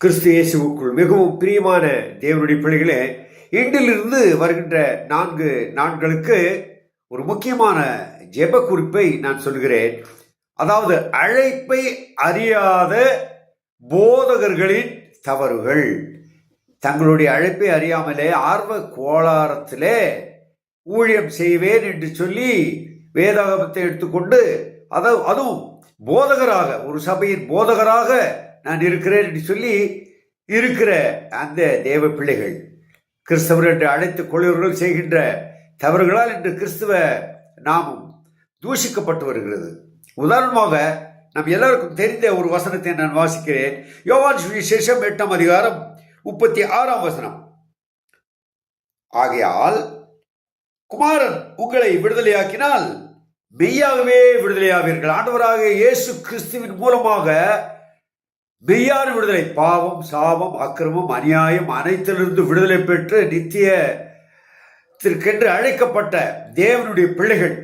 கிறிஸ்து இயேசுவுக்குள் மிகவும் பிரியமான தேவனுடைய பிள்ளைகளே, இன்றிலிருந்து வருகின்ற 4 நாட்களுக்கு ஒரு முக்கியமான ஜெப குறிப்பை நான் சொல்கிறேன். அதாவது அழைப்பை அறியாத போதகர்களின் தவறுகள். தங்களுடைய அழைப்பை அறியாமலே ஆர்வ கோளாரத்திலே ஊழியம் செய்வேன் என்று சொல்லி வேதாகமத்தை எடுத்துக்கொண்டு அதுவும் போதகராக, ஒரு சபையின் போதகராக நான் இருக்கிறேன் என்று சொல்லி இருக்கிற அந்த தேவ பிள்ளைகள், கிறிஸ்தவர் என்று அழைத்துக் கொள்வர்கள் செய்கின்ற தவறுகளால் இன்று கிறிஸ்துவ நாமம் தூஷிக்கப்பட்டு வருகிறது. உதாரணமாக நம் எல்லாருக்கும் தெரிந்த ஒரு வசனத்தை நான் வாசிக்கிறேன். யோவான் சுவிசேஷம் 8ஆம் அதிகாரம் 36ஆம் வசனம். ஆகையால் குமாரன் உங்களை விடுதலையாக்கினால் மெய்யாகவே விடுதலையாவீர்கள். ஆண்டவராக இயேசு கிறிஸ்துவின் மூலமாக மெய்யான விடுதலை, பாவம், சாபம், அக்கிரமம், அநியாயம் அனைத்திலிருந்து விடுதலை பெற்று நித்தியத்திற்கென்று அழைக்கப்பட்ட தேவனுடைய பிள்ளைகள்,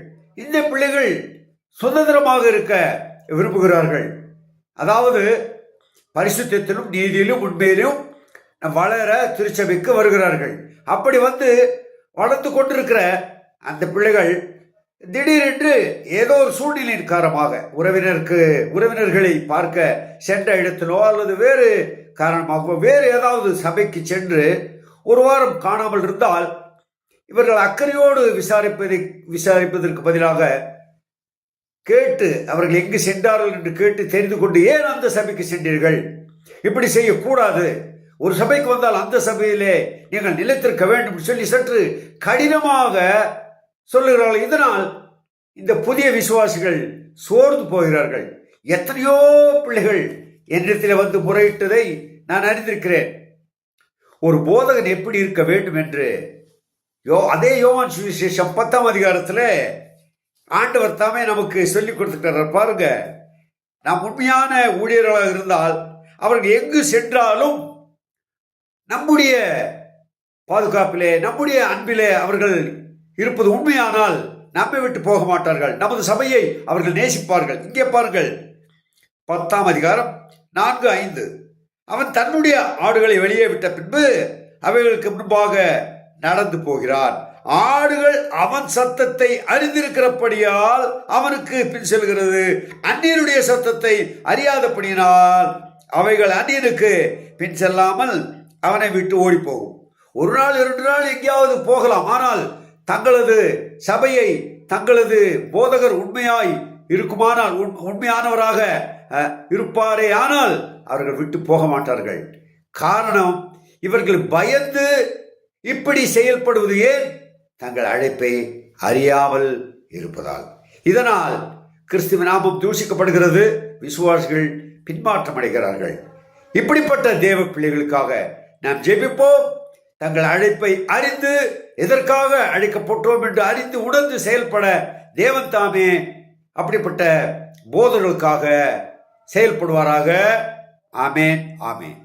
இந்த பிள்ளைகள் சுதந்திரமாக இருக்க விரும்புகிறார்கள். அதாவது பரிசுத்தத்திலும் நீதியிலும் உண்மையிலும் வளர திருச்சபைக்கு வருகிறார்கள். அப்படி வளர்ந்து கொண்டிருக்கிற அந்த பிள்ளைகள் திடீரென்று ஏதோ ஒரு சூழ்நிலையின் காரணமாக உறவினர்களை பார்க்க சென்ற இடத்திலோ அல்லது வேறு காரணமாக வேறு ஏதாவது சபைக்கு சென்று ஒரு வாரம் காணாமல் இருந்தால் இவர்கள் அக்கறையோடு விசாரிப்பதற்கு பதிலாக கேட்டு அவர்கள் எங்கு சென்றார்கள் என்று கேட்டு தெரிந்து கொண்டு, ஏன் அந்த சபைக்கு சென்றீர்கள், இப்படி செய்யக்கூடாது, ஒரு சபைக்கு வந்தால் அந்த சபையிலே நீங்கள் நிலைத்திருக்க வேண்டும் சொல்லி சற்று கடினமாக சொல்லுகிறார்கள். இதனால் இந்த புதிய விசுவாசிகள் சோர்ந்து போகிறார்கள். எத்தனையோ பிள்ளைகள் என்னிடத்தில் முறையிட்டதை நான் அறிந்திருக்கிறேன். ஒரு போதகன் எப்படி இருக்க வேண்டும் என்று அதே யோவான் சுவிசேஷம் 10ஆம் அதிகாரத்தில் ஆண்டவர் தாமே நமக்கு சொல்லிக் கொடுத்துட்டார். பாருங்க, நாம் உண்மையான ஊழியர்களாக இருந்தால் அவர்கள் எங்கு சென்றாலும் நம்முடைய பாதுகாப்பிலே, நம்முடைய அன்பிலே அவர்கள் இருப்பது உண்மையானால் நம்மை விட்டு போக மாட்டார்கள். நமது சபையை அவர்கள் நேசிப்பார்கள். இங்கே பாருங்கள், 10ஆம் அதிகாரம் 4-5. அவன் தன்னுடைய ஆடுகளை வெளியே விட்ட பின்பு அவைகளுக்கு முன்பாக நடந்து போகிறான். ஆடுகள் அவன் சத்தத்தை அறிந்திருக்கிறபடியால் அவனுக்கு பின் செல்கிறது. அந்நியனுடைய சத்தத்தை அறியாதபடியினால் அவைகள் அந்நியனுக்கு பின் செல்லாமல் அவனை விட்டு ஓடி போகும். ஒரு நாள் 2 நாள் எங்கேயாவது போகலாம். ஆனால் தங்களது சபையை, தங்களது போதகர் உண்மையாய் இருக்குமானால், உண்மையானவராக இருப்பாரே ஆனால் அவர்கள் விட்டு போக மாட்டார்கள். காரணம், இவர்கள் பயந்து இப்படி செயல்படுவது ஏன்? தங்கள் அழைப்பை அறியாமல் இருப்பதால். இதனால் கிறிஸ்துவ நாமம் தூஷிக்கப்படுகிறது, விசுவாசிகள் பின்மாற்றம் அடைகிறார்கள். இப்படிப்பட்ட தேவ பிள்ளைகளுக்காக நாம் ஜெபிப்போம். தங்கள் அழைப்பை அறிந்து, எதற்காக அழைக்கப்பட்டோம் என்று அறிந்து உணர்ந்து செயல்பட தேவன் தாமே அப்படிப்பட்ட போதர்களுக்காக செயல்படுவாராக. ஆமேன், ஆமேன்.